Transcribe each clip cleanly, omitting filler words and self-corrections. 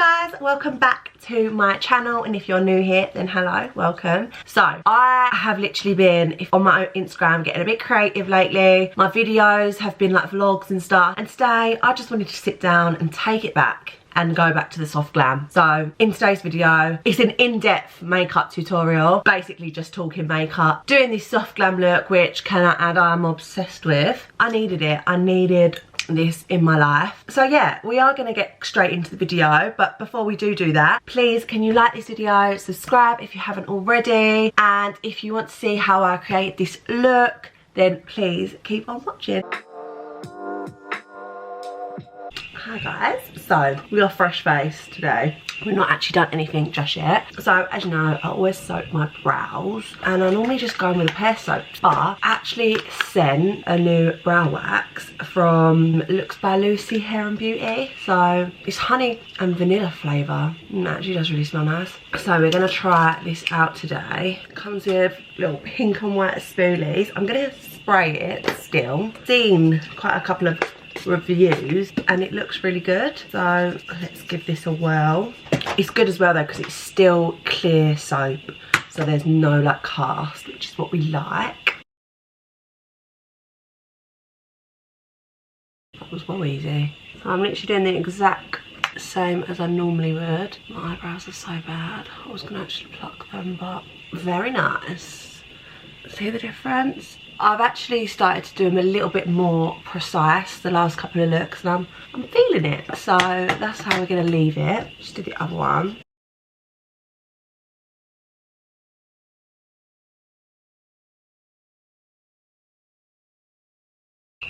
guys, welcome back to my channel, and if you're new here then hello, welcome. So I have literally been on my own Instagram getting a bit creative lately. My videos have been like vlogs and stuff, and today I just wanted to sit down and take it back and go back to the soft glam. So in today's video, it's an in-depth makeup tutorial, basically just talking makeup, doing this soft glam look, which can I add I'm obsessed with. I needed it, I needed this in my life. So yeah, we are going to get straight into the video, but before we do that, please can you like this video, subscribe if you haven't already, and if you want to see how I create this look, then please keep on watching. Hi guys, so we are fresh faced today. We've not actually done anything just yet. So as you know, I always soak my brows and I normally just go in with a pair of soaps, but I actually sent a new brow wax from Looks by Lucy Hair and Beauty. So it's honey and vanilla flavour, and it actually does really smell nice. So we're gonna try this out today. It comes with little pink and white spoolies. I'm gonna spray it still. Seen quite a couple of reviews and it looks really good, so let's give this a whirl. It's good as well though because it's still clear soap, so there's no like cast, which is what we like. That was well easy. So I'm literally doing the exact same as I normally would. My eyebrows are so bad, I was gonna actually pluck them, but very nice. See the difference? I've actually started to do them a little bit more precise the last couple of looks, and I'm feeling it. So that's how we're going to leave it. Just do the other one.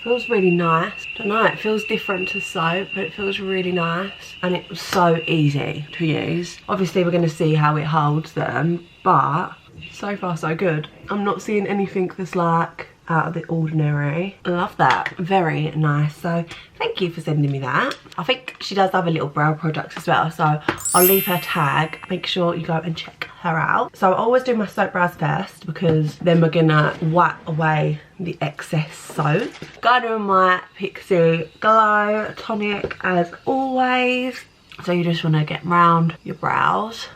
Feels really nice. Don't know, it feels different to soap, but it feels really nice, and it was so easy to use. Obviously we're going to see how it holds them, but so far so good. I'm not seeing anything that's like out of the ordinary. I love that. Very nice. So thank you for sending me that. I think she does have a little brow products as well, so I'll leave her tag. Make sure you go and check her out. So I always do my soap brows first because then we're gonna wipe away the excess soap. Going in my Pixi Glow Tonic as always. So you just want to get round your brows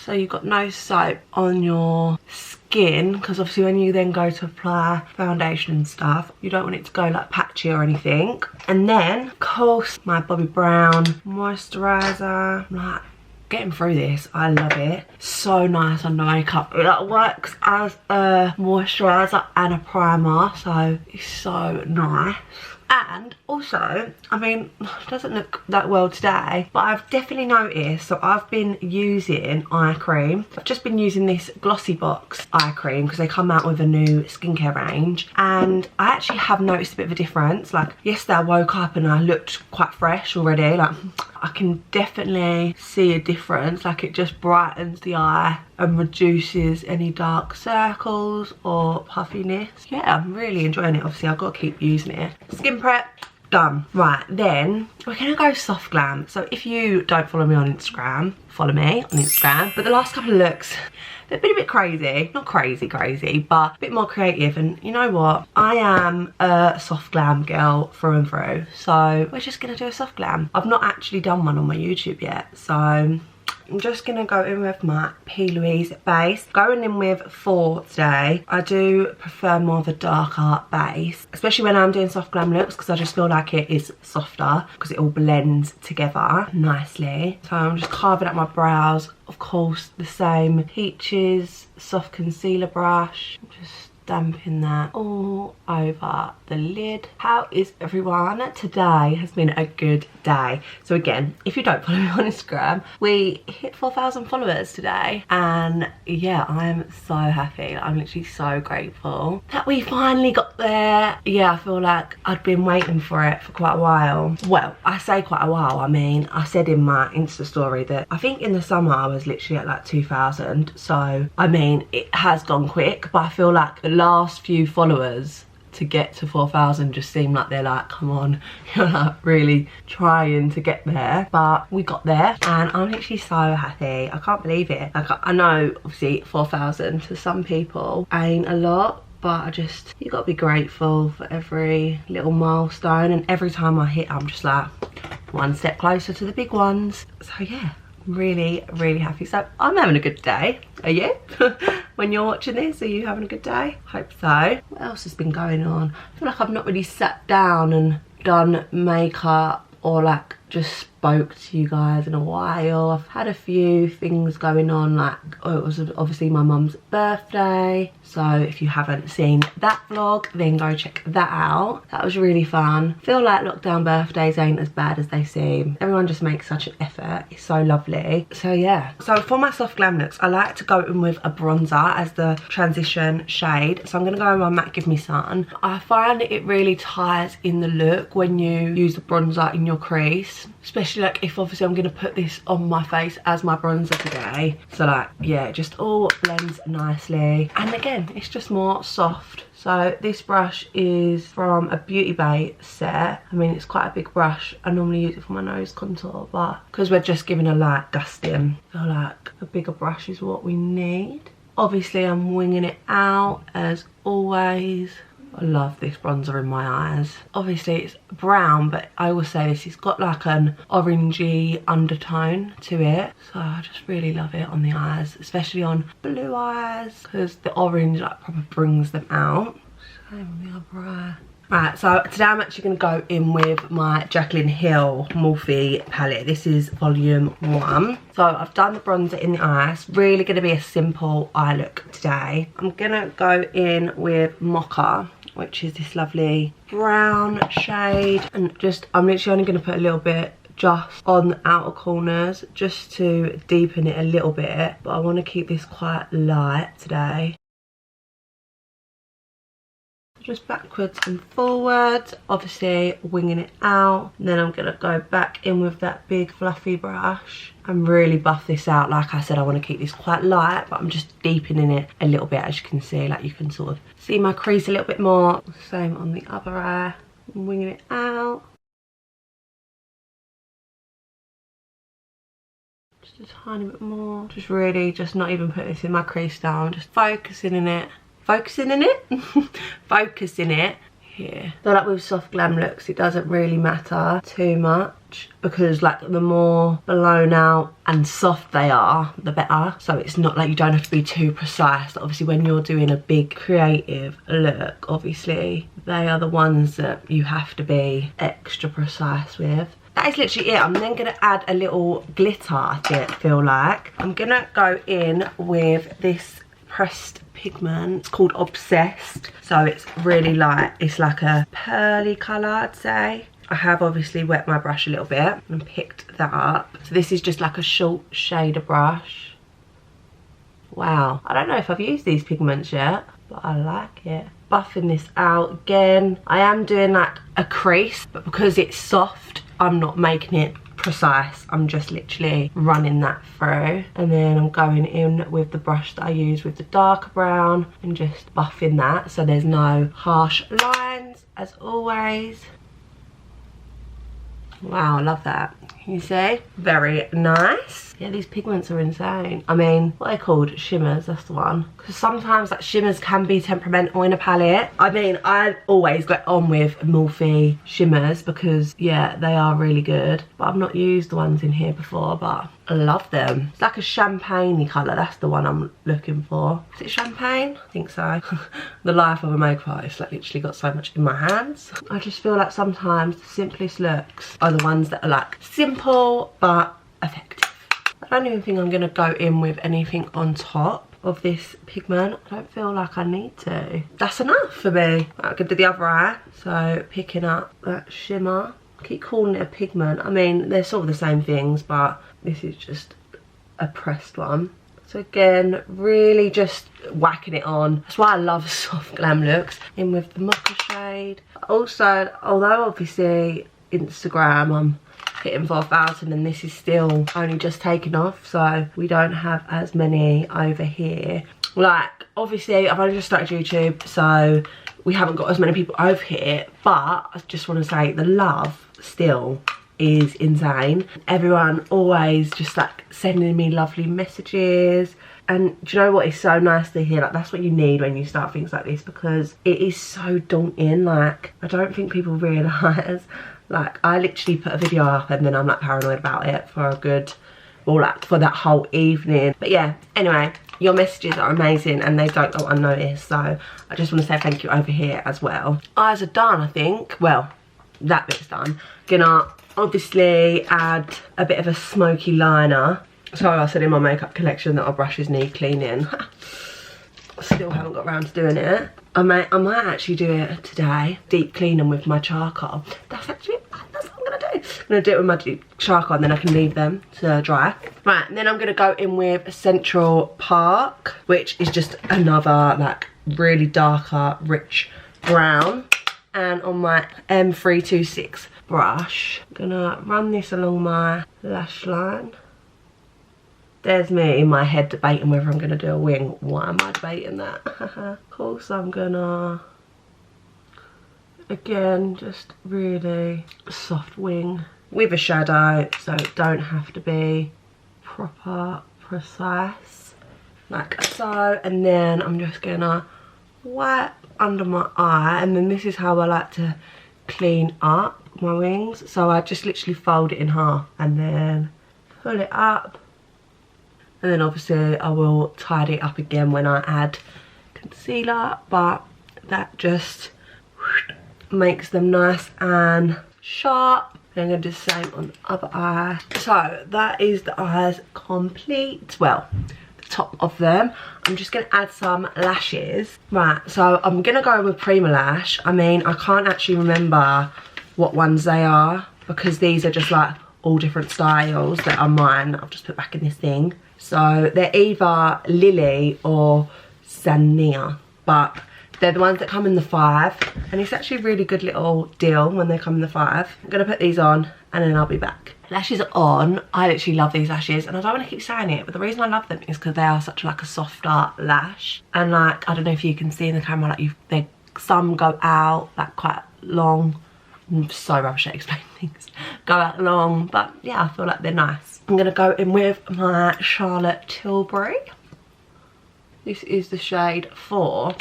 so you've got no soap on your skin, because obviously when you then go to apply foundation and stuff, you don't want it to go like patchy or anything. And then of course my Bobbi Brown moisturizer. I'm like getting through this, I love it. So nice on the makeup. It like works as a moisturizer and a primer, so it's so nice. And also, I mean, it doesn't look that well today, but I've definitely noticed, so I've been using eye cream. I've just been using this Glossybox Eye Cream because they come out with a new skincare range, and I actually have noticed a bit of a difference. Like yesterday I woke up and I looked quite fresh already. Like I can definitely see a difference. Like it just brightens the eye and reduces any dark circles or puffiness. Yeah, I'm really enjoying it. Obviously I've got to keep using it. Skin prep done. Right, then we're gonna go soft glam. So if you don't follow me on Instagram, follow me on Instagram. But the last couple of looks, they've been a bit crazy. Not crazy but a bit more creative, and you know what, I am a soft glam girl through and through, so we're just gonna do a soft glam. I've not actually done one on my YouTube yet, so I'm just going to go in with my Plouise Base. Going in with 4 today. I do prefer more of a darker base, especially when I'm doing soft glam looks, because I just feel like it is softer because it all blends together nicely. So I'm just carving up my brows. Of course, the same Peaches soft concealer brush. Just damping that all over the lid. How is everyone? Today has been a good day. So again, if you don't follow me on Instagram, we hit 4,000 followers today, and yeah, I'm so happy. I'm literally so grateful that we finally got there. Yeah, I feel like I'd been waiting for it for quite a while. Well, I say quite a while, I mean, I said in my Insta story that I think in the summer I was literally at like 2,000, so I mean it has gone quick, but I feel like the last few followers to get to 4,000 just seem like they're like, come on, you're like really trying to get there. But we got there and I'm literally so happy. I can't believe it. Like I know obviously 4,000 to some people ain't a lot, but you got to be grateful for every little milestone, and every time I hit, I'm just like one step closer to the big ones. So yeah, I'm really, really happy. So I'm having a good day. Are you? When you're watching this, are you having a good day? Hope so. What else has been going on? I feel like I've not really sat down and done makeup or like just spoke to you guys in a while. I've had a few things going on, like, oh, it was obviously my mum's birthday, so if you haven't seen that vlog, then go check that out. That was really fun. I feel like lockdown birthdays ain't as bad as they seem. Everyone just makes such an effort. It's so lovely. So yeah, so for my soft glam looks, I like to go in with a bronzer as the transition shade. So I'm gonna go in my Matte Give Me Sun. I find it really ties in the look when you use the bronzer in your crease, especially like if obviously I'm gonna put this on my face as my bronzer today. So like, yeah, it just all blends nicely, and again, it's just more soft. So this brush is from a Beauty Bay set. I mean, it's quite a big brush. I normally use it for my nose contour, but because we're just giving a light dusting, I feel like a bigger brush is what we need. Obviously I'm winging it out as always. I love this bronzer in my eyes. Obviously it's brown, but I will say this, it's got like an orangey undertone to it. So I just really love it on the eyes, especially on blue eyes, because the orange like proper brings them out. Same on the other eye. Right, so today I'm actually going to go in with my Jaclyn Hill Morphe palette. This is volume 1. So I've done the bronzer in the eyes. Really going to be a simple eye look today. I'm going to go in with Mocha, which is this lovely brown shade. And I'm literally only going to put a little bit just on the outer corners, just to deepen it a little bit. But I want to keep this quite light today. Just backwards and forwards, obviously winging it out, and then I'm gonna go back in with that big fluffy brush and really buff this out. Like I said, I want to keep this quite light, but I'm just deepening it a little bit, as you can see. Like, you can sort of see my crease a little bit more. Same on the other eye, I'm winging it out. Just a tiny bit more. Just really, just not even put this in my crease down, just focusing in it. Focusing it here. So like with soft glam looks, it doesn't really matter too much, because like the more blown out and soft they are, the better. So it's not like you don't have to be too precise. Obviously when you're doing a big creative look, obviously they are the ones that you have to be extra precise with. That is literally it. I'm then going to add a little glitter, I feel like. I'm going to go in with this pressed pigment. It's called Obsessed, so it's really light. It's like a pearly colour, I'd say. I have obviously wet my brush a little bit and picked that up. So this is just like a short shader brush. Wow, I don't know if I've used these pigments yet, but I like it. Buffing this out again. I am doing like a crease, but because it's soft, I'm not making it precise. I'm just literally running that through, and then I'm going in with the brush that I use with the darker brown and just buffing that so there's no harsh lines, as always. Wow, I love that. Can you see? Very nice. Yeah, these pigments are insane. I mean, what are they called? Shimmers, that's the one. Because sometimes like shimmers can be temperamental in a palette. I mean, I always get on with Morphe shimmers because, yeah, they are really good. But I've not used the ones in here before, but I love them. It's like a champagne-y colour. That's the one I'm looking for. Is it champagne? I think so. The life of a makeup artist, like, literally got so much in my hands. I just feel like sometimes the simplest looks are the ones that are like simple but effective. I don't even think I'm going to go in with anything on top of this pigment. I don't feel like I need to. That's enough for me. I'm going to do the other eye. So picking up that shimmer. I keep calling it a pigment. I mean, they're sort of the same things, but this is just a pressed one. So again, really just whacking it on. That's why I love soft glam looks. In with the mocha shade. Also, although obviously Instagram, I'm hitting 4,000 and this is still only just taken off, so we don't have as many over here. Like, obviously I've only just started YouTube, so we haven't got as many people over here, but I just want to say the love still is insane. Everyone always just like sending me lovely messages. And do you know what? It's so nice to hear. Like, that's what you need when you start things like this, because it is so daunting. Like, I don't think people realise. Like, I literally put a video up and then I'm like paranoid about it for a good, well, like for that whole evening. But yeah, anyway, your messages are amazing and they don't go unnoticed. So I just want to say thank you over here as well. Eyes are done, I think. Well, that bit's done. Gonna obviously add a bit of a smoky liner. So I said in my makeup collection that our brush need cleaning. Still haven't got around to doing it. I might actually do it today. Deep cleaning with my charcoal. That's what I'm gonna do. I'm gonna do it with my deep charcoal and then I can leave them to dry. Right, and then I'm gonna go in with Central Park, which is just another like really darker, rich brown. And on my M326 brush, I'm gonna run this along my lash line. There's me in my head debating whether I'm going to do a wing. Why am I debating that? Of course I'm gonna, again, just really soft wing with a shadow, so it don't have to be proper precise. Like so. And then I'm just going to wipe under my eye. And then this is how I like to clean up my wings. So I just literally fold it in half and then pull it up. And then obviously I will tidy it up again when I add concealer, but that just makes them nice and sharp. And I'm going to do the same on the other eye. So that is the eyes complete. Well, the top of them. I'm just going to add some lashes. Right, so I'm going to go with Primalash. I mean, I can't actually remember what ones they are because these are just like all different styles that are mine. I've just put back in this thing. So they're either Lily or Sania, but they're the ones that come in the 5, and it's actually a really good little deal when they come in the 5. I'm gonna put these on and then I'll be back. Lashes are on. I literally love these lashes, and I don't want to keep saying it, but the reason I love them is because they are such like a softer lash, and like I don't know if you can see in the camera, like some go out like quite long. I'm so rubbish at explaining things. Go out long, but yeah, I feel like they're nice. I'm gonna go in with my Charlotte Tilbury. This is the shade 4.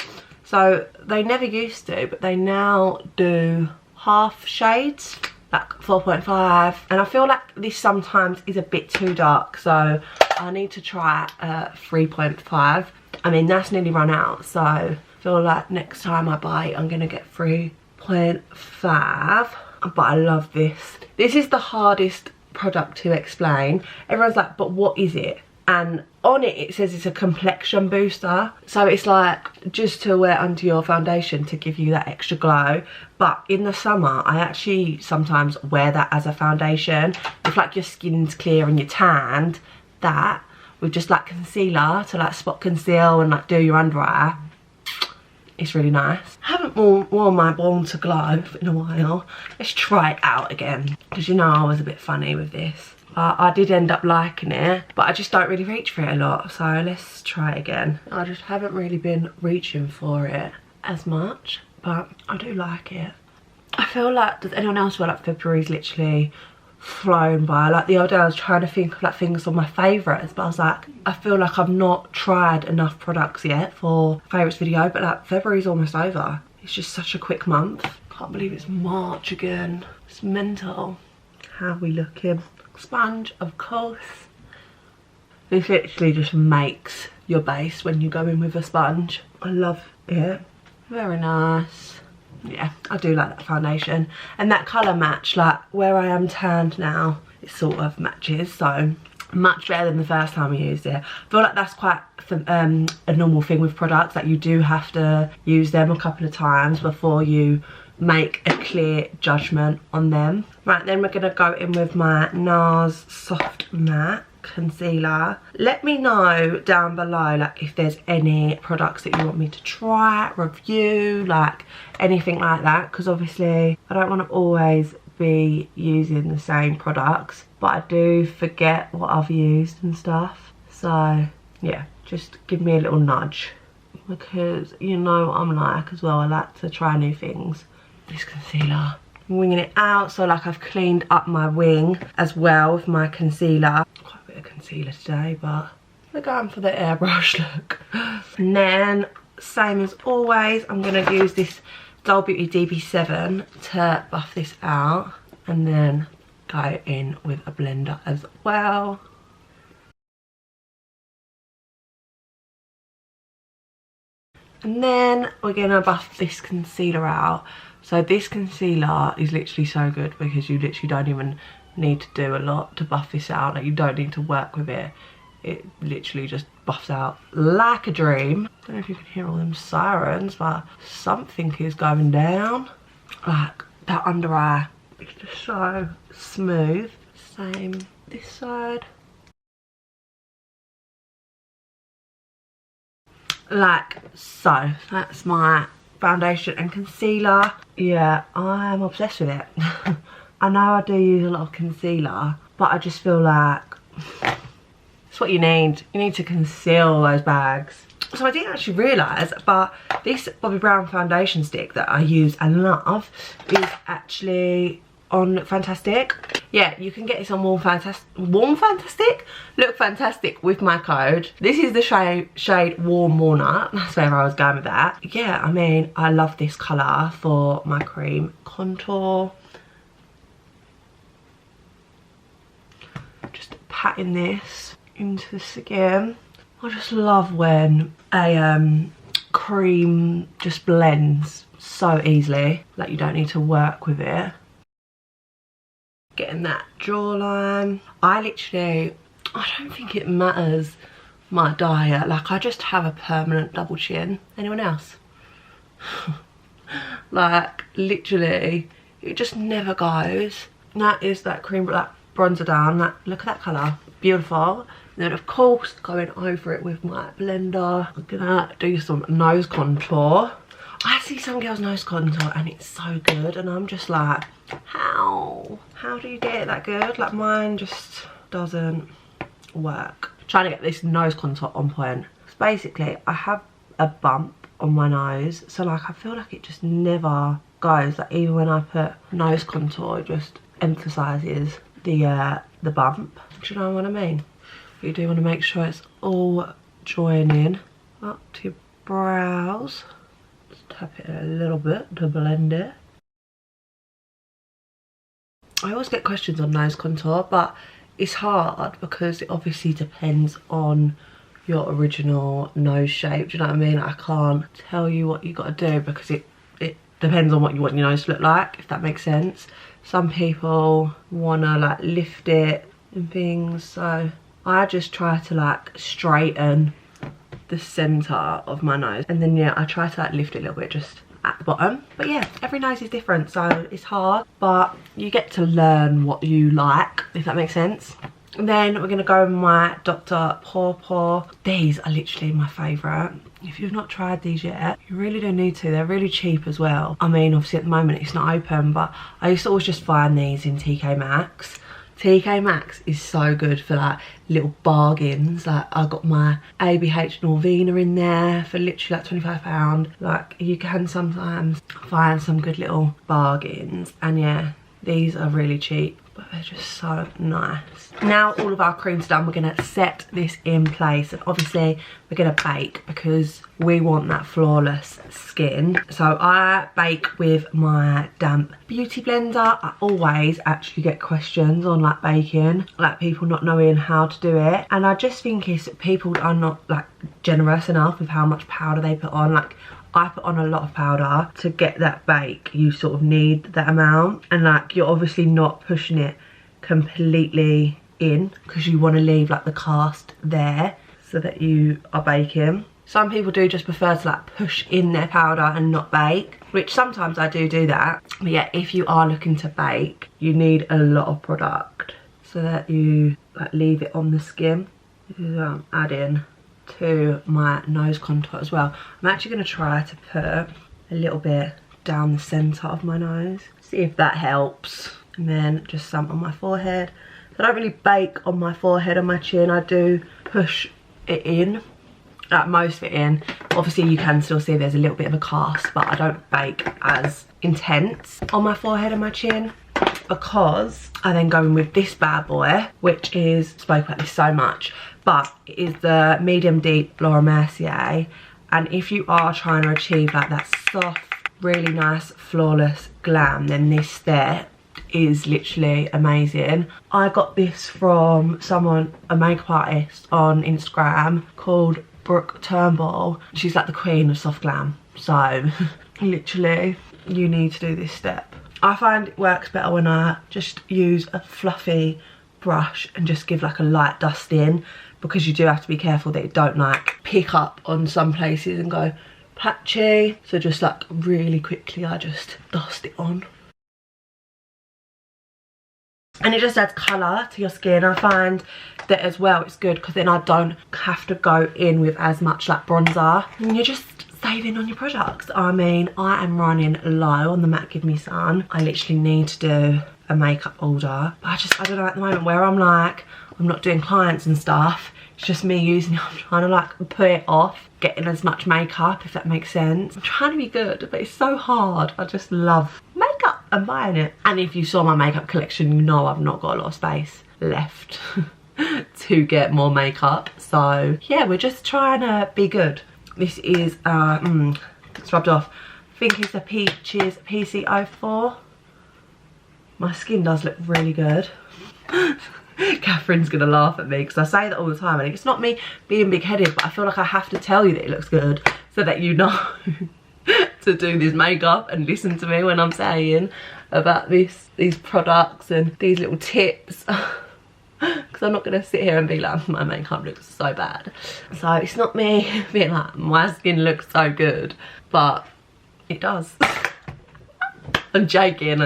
So they never used to, but they now do half shades, like 4.5. And I feel like this sometimes is a bit too dark, so I need to try 3.5. I mean, that's nearly run out, so I feel like next time I buy it, I'm gonna get 3.5. But I love this. This is the hardest product to explain. Everyone's like, but what is it? And on it, it says it's a complexion booster. So it's like just to wear under your foundation to give you that extra glow. But in the summer, I actually sometimes wear that as a foundation. If like your skin's clear and you're tanned, that with just like concealer to like spot conceal and like do your under eye. It's really nice. I haven't worn my Born to Glow in a while. Let's try it out again. Because you know I was a bit funny with this. I did end up liking it, but I just don't really reach for it a lot. So let's try it again. I just haven't really been reaching for it as much, but I do like it. I feel like, does anyone else feel like February's literally flown by? Like the other day I was trying to think of like things on my favourites, but I was like, I feel like I've not tried enough products yet for favourites video, but like February's almost over. It's just such a quick month. Can't believe it's March again. It's mental. How are we looking? Sponge, of course. This literally just makes your base when you go in with a sponge. I love it. Very nice. Yeah, I do like that foundation. And that colour match, like where I am tanned now, it sort of matches. So much better than the first time I used it. I feel like that's quite a normal thing with products. Like you do have to use them a couple of times before you make a clear judgment on them. Right, then we're gonna go in with my Nars Soft Matte concealer. Let me know down below like if there's any products that you want me to try, review, like anything like that, because obviously I don't want to always be using the same products, but I do forget what I've used and stuff. So yeah, just give me a little nudge, because you know what I'm like as well. I like to try new things. This concealer winging it out. So like I've cleaned up my wing as well with my concealer. Quite a bit of concealer today, but we're going for the airbrush look. And then, same as always, I'm going to use this Dull Beauty DB7 to buff this out. And then go in with a blender as well. And then we're going to buff this concealer out. So this concealer is literally so good because you literally don't even need to do a lot to buff this out. Like, you don't need to work with it. It literally just buffs out like a dream. I don't know if you can hear all them sirens, but something is going down. Like, that under eye is just so smooth. Same this side. Like so. That's my foundation and concealer. Yeah, I'm obsessed with it. I know I do use a lot of concealer, but I just feel like it's what you need. You need to conceal those bags. So I didn't actually realise, but this Bobbi Brown foundation stick that I use and love is actually on Fantastic. Yeah, you can get this on Look Fantastic with my code. This is the shade Warm Walnut. That's where I was going with that. Yeah, I mean, I love this colour for my cream contour. Just patting this into the skin. I just love when a cream just blends so easily. Like, you don't need to work with it. Getting that jawline. I don't think it matters my diet. Like, I just have a permanent double chin. Anyone else? Like, literally, it just never goes. And that is that cream, that bronzer down. Look at that colour. Beautiful. And then, of course, going over it with my blender. I'm gonna do some nose contour. I see some girls' nose contour and it's so good, and I'm just like, how do you get it that good? Like, mine just doesn't work. Trying to get this nose contour on point. So basically, I have a bump on my nose, so like I feel like it just never goes. Like, even when I put nose contour, it just emphasises the bump. Do you know what I mean? But you do want to make sure it's all joining up to your brows. Tap it a little bit to blend it. I always get questions on nose contour, but it's hard because it obviously depends on your original nose shape. Do you know what I mean? I can't tell you what you got to do because it depends on what you want your nose to look like, if that makes sense. Some people want to like lift it and things, so I just try to like straighten the center of my nose, and then yeah, I try to like lift it a little bit just at the bottom. But yeah, every nose is different, so it's hard, but you get to learn what you like, if that makes sense. And then we're gonna go with my Dr. Paw. These are literally my favourite. If you've not tried these yet, you really do need to. They're really cheap as well. I mean, obviously at the moment it's not open, but I used to always just find these in TK Maxx. TK Maxx is so good for like little bargains. Like, I got my ABH Norvina in there for literally like £25. Like, you can sometimes find some good little bargains, and yeah, these are really cheap, but they're just so nice. Now all of our cream's done, we're gonna set this in place, and obviously we're gonna bake because we want that flawless skin. So I bake with my damp beauty blender. I always actually get questions on like baking, like people not knowing how to do it, and I just think it's people are not like generous enough with how much powder they put on. Like, I put on a lot of powder to get that bake. You sort of need that amount, and like, you're obviously not pushing it completely in because you want to leave like the cast there so that you are baking. Some people do just prefer to like push in their powder and not bake, which sometimes I do that. But yeah, if you are looking to bake, you need a lot of product so that you like leave it on the skin. This is what I'm adding to my nose contour as well. I'm actually going to try to put a little bit down the centre of my nose, see if that helps, and then just some on my forehead. So I don't really bake on my forehead and my chin, I do push it in Like most fitting. Obviously you can still see there's a little bit of a cast, but I don't bake as intense on my forehead and my chin, because I then go in with this bad boy, which is, spoke about this so much, but it is the medium deep Laura Mercier. And if you are trying to achieve like that soft, really nice, flawless glam, then this step is literally amazing. I got this from someone, a makeup artist on Instagram called Brooke Turnbull. She's like the queen of soft glam. So literally you need to do this step. I find it works better when I just use a fluffy brush and just give like a light dusting, because you do have to be careful that it don't like pick up on some places and go patchy. So just like really quickly I just dust it on. And it just adds colour to your skin. I find that as well it's good because then I don't have to go in with as much like bronzer. And you're just saving on your products. I mean, I am running low on the MAC Give Me Sun. I literally need to do a makeup order. But I don't know, at the moment where I'm like, I'm not doing clients and stuff. It's just me using it. I'm trying to like put it off getting as much makeup, if that makes sense. I'm trying to be good, but it's so hard. I just love makeup and buying it. And if you saw my makeup collection, you know I've not got a lot of space left to get more makeup. So yeah, we're just trying to be good. This is it's rubbed off. I think it's the Peaches PC04. My skin does look really good. Catherine's gonna laugh at me because I say that all the time, and it's not me being big-headed, but I feel like I have to tell you that it looks good so that you know to do this makeup and listen to me when I'm saying about these products and these little tips. Because I'm not gonna sit here and be like, my makeup looks so bad. So it's not me being like, my skin looks so good, but it does. I'm joking.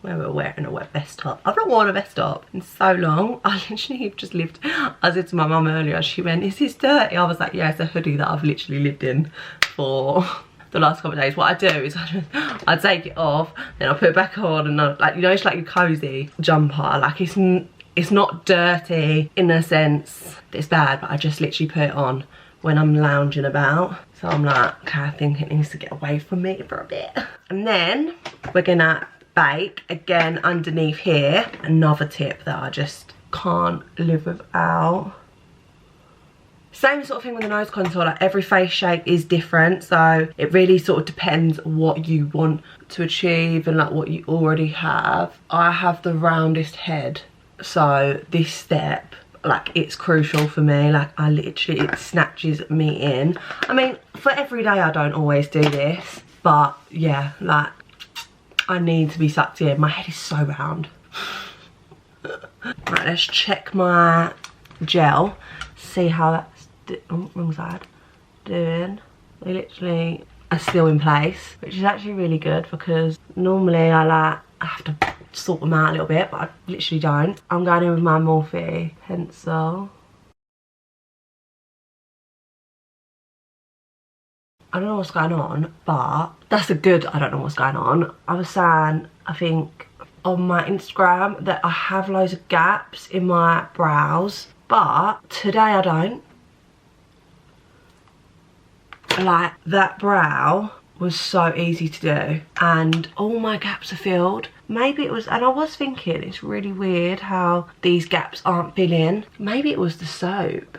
Where we're wearing a wet vest top. I've not worn a vest top in so long. I literally just lived, I said to my mum earlier, she went, is this dirty? I was like, yeah, it's a hoodie that I've literally lived in for the last couple of days. What I do is I take it off, then I put it back on, and like, you know, it's like a cozy jumper. Like it's not dirty in a sense that it's bad, but I just literally put it on when I'm lounging about. So I'm like, okay, I think it needs to get away from me for a bit. And then we're gonna bake again underneath here. Another tip that I just can't live without. Same sort of thing with the nose contour, like every face shape is different, so it really sort of depends what you want to achieve and like what you already have. I have the roundest head, so this step, like, it's crucial for me. Like, I literally, it snatches me in. I mean, for every day I don't always do this, but yeah, like, I need to be sucked in. My head is so round. Right, let's check my gel. See how that's, oh, wrong side, doing. They literally are still in place, which is actually really good because normally I have to sort them out a little bit, but I literally don't. I'm going in with my Morphe pencil. I don't know what's going on, but that's a good I don't know what's going on. I was saying, I think on my Instagram, that I have loads of gaps in my brows, but today I don't. Like, that brow was so easy to do and all my gaps are filled. Maybe it was, and I was thinking, it's really weird how these gaps aren't filling. Maybe it was the soap.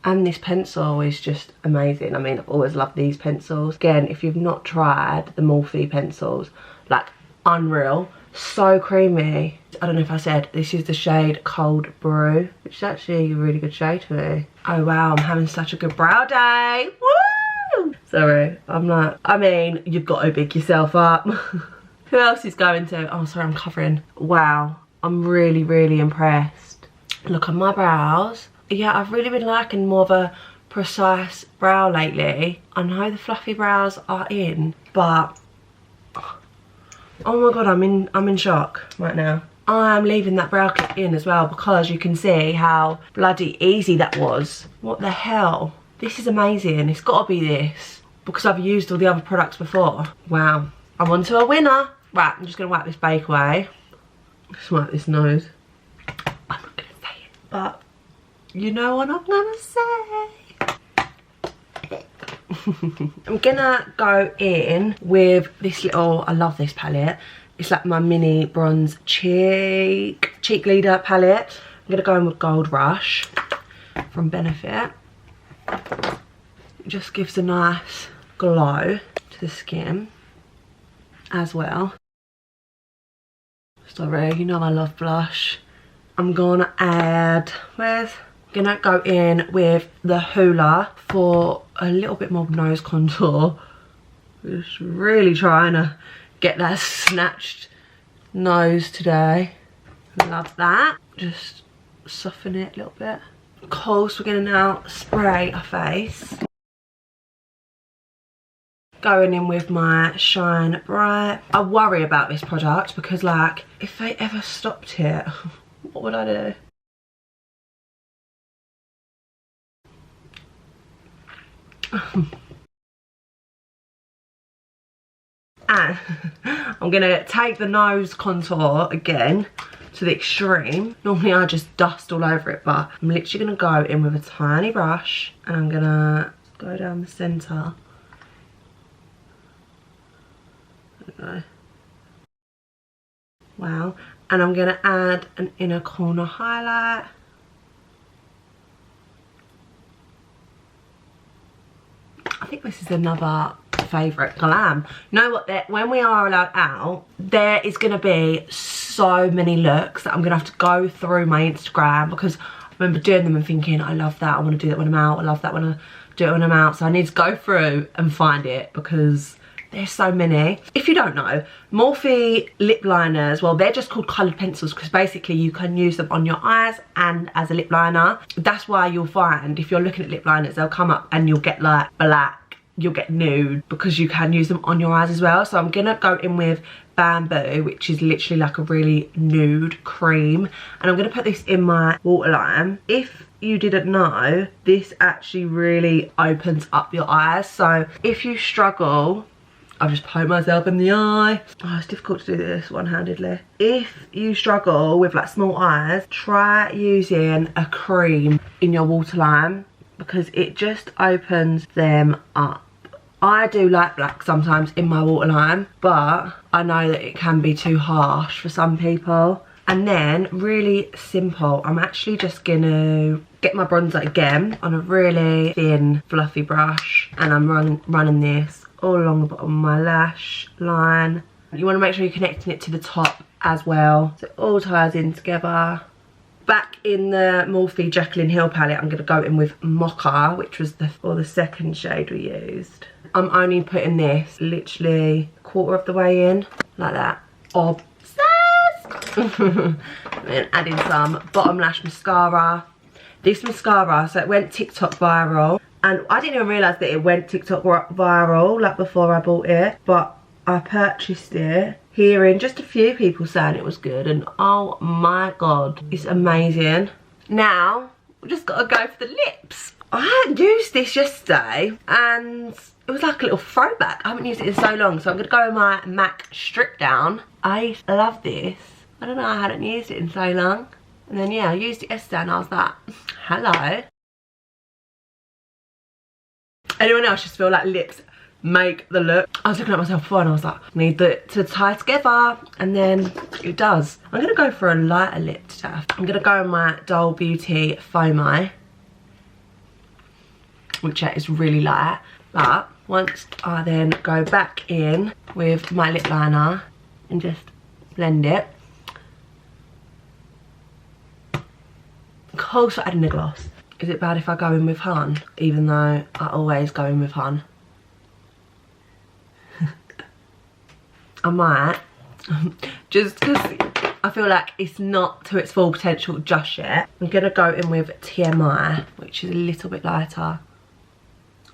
And this pencil is just amazing. I mean, I've always loved these pencils. Again, if you've not tried the Morphe pencils, like, unreal. So creamy. I don't know if I said, this is the shade Cold Brew, which is actually a really good shade for me. Oh wow, I'm having such a good brow day. Woo! Sorry, I'm like, I mean, you've got to big yourself up. Who else is going to? Oh, sorry, I'm covering. Wow, I'm really, really impressed. Look at my brows. Yeah, I've really been liking more of a precise brow lately. I know the fluffy brows are in, but oh my god, I'm in shock right now. I'm leaving that brow clip in as well because you can see how bloody easy that was. What the hell? This is amazing. It's got to be this because I've used all the other products before. Wow, I'm on to a winner. Right, I'm just going to wipe this bake away. Just wipe this nose. I'm not going to say it, but You know what I'm gonna say. I'm gonna go in with this little, I love this palette. It's like my mini bronze cheek leader palette. I'm gonna go in with Gold Rush from Benefit. It just gives a nice glow to the skin as well. Sorry, you know I love blush. I'm gonna add, gonna go in with the Hoola for a little bit more nose contour. Just really trying to get that snatched nose today. Love that. Just soften it a little bit. Of course, we're gonna now spray our face. Going in with my Shine Bright. I worry about this product because, like, if they ever stopped it, what would I do? And I'm gonna take the nose contour again to the extreme. Normally I just dust all over it, but I'm literally gonna go in with a tiny brush and I'm gonna go down the center. There we go. Wow. And I'm gonna add an inner corner highlight. I think this is another favourite Glam. You know what, when we are allowed out, there is going to be so many looks that I'm going to have to go through my Instagram, because I remember doing them and thinking, I love that, I want to do that when I'm out, I love that when I do it when I'm out. So I need to go through and find it because there's so many. If you don't know, Morphe Lip Liners, well, they're just called coloured pencils because basically you can use them on your eyes and as a lip liner. That's why you'll find if you're looking at lip liners, they'll come up and you'll get like black, you'll get nude, because you can use them on your eyes as well. So I'm gonna go in with Bamboo, which is literally like a really nude cream, and I'm gonna put this in my waterline. If you didn't know, this actually really opens up your eyes. So if you struggle, I've just poked myself in the eye. Oh, it's difficult to do this one-handedly. If you struggle with like small eyes, try using a cream in your waterline because it just opens them up. I do like black sometimes in my waterline, but I know that it can be too harsh for some people. And then, really simple, I'm actually just gonna get my bronzer again on a really thin, fluffy brush, and I'm running this all along the bottom of my lash line. You want to make sure you're connecting it to the top as well, so it all ties in together. Back in the Morphe Jaclyn Hill palette, I'm going to go in with Mocha, which was the second shade we used. I'm only putting this literally a quarter of the way in, like that. Obsessed! And then adding some bottom lash mascara. This mascara, so it went TikTok viral. And I didn't even realise that it went TikTok viral, like before I bought it. But I purchased it, hearing just a few people saying it was good. And oh my god, it's amazing. Now, we just got to go for the lips. I hadn't used this yesterday and it was like a little throwback. I haven't used it in so long. So I'm going to go with my MAC Stripdown. I love this. I don't know, I hadn't used it in so long. And then yeah, I used it yesterday and I was like, hello. Anyone else just feel like lips make the look? I was looking at myself before and I was like, I need it to tie together, and then it does. I'm gonna go for a lighter lip today. I'm gonna go in my Doll Beauty Fomo, which is really light. But once I then go back in with my lip liner and just blend it. Of course, adding the gloss. Is it bad if I go in with Hun? Even though I always go in with Hun. I might. Just because I feel like it's not to its full potential just yet. I'm going to go in with TMI, which is a little bit lighter.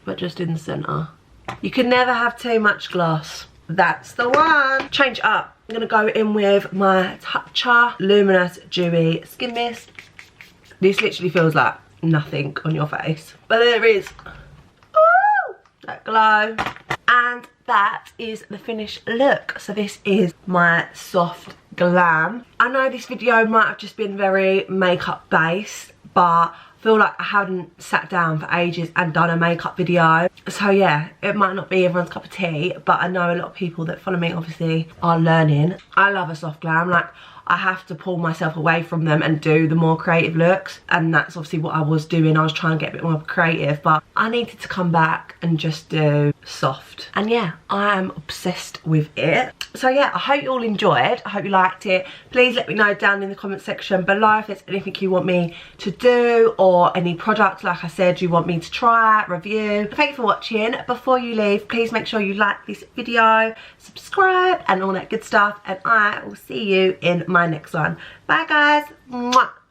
But just in the centre. You can never have too much gloss. That's the one. Change it up. I'm going to go in with my Tatcha Luminous Dewy Skin Mist. This literally feels like nothing on your face, but there is that glow, and that is the finished look. So this is my soft glam. I know this video might have just been very makeup based, but feel like I hadn't sat down for ages and done a makeup video. So yeah, it might not be everyone's cup of tea, but I know a lot of people that follow me obviously are learning. I love a soft glam. Like, I have to pull myself away from them and do the more creative looks, and that's obviously what I was doing. I was trying to get a bit more creative, but I needed to come back and just do soft. And yeah, I am obsessed with it. So yeah, I hope you all enjoyed. I hope you liked it. Please let me know down in the comment section below if there's anything you want me to do, or any products, like I said, you want me to try, review. Thank you for watching. Before you leave, please make sure you like this video, subscribe, and all that good stuff, and I will see you in my next one. Bye guys. Mwah.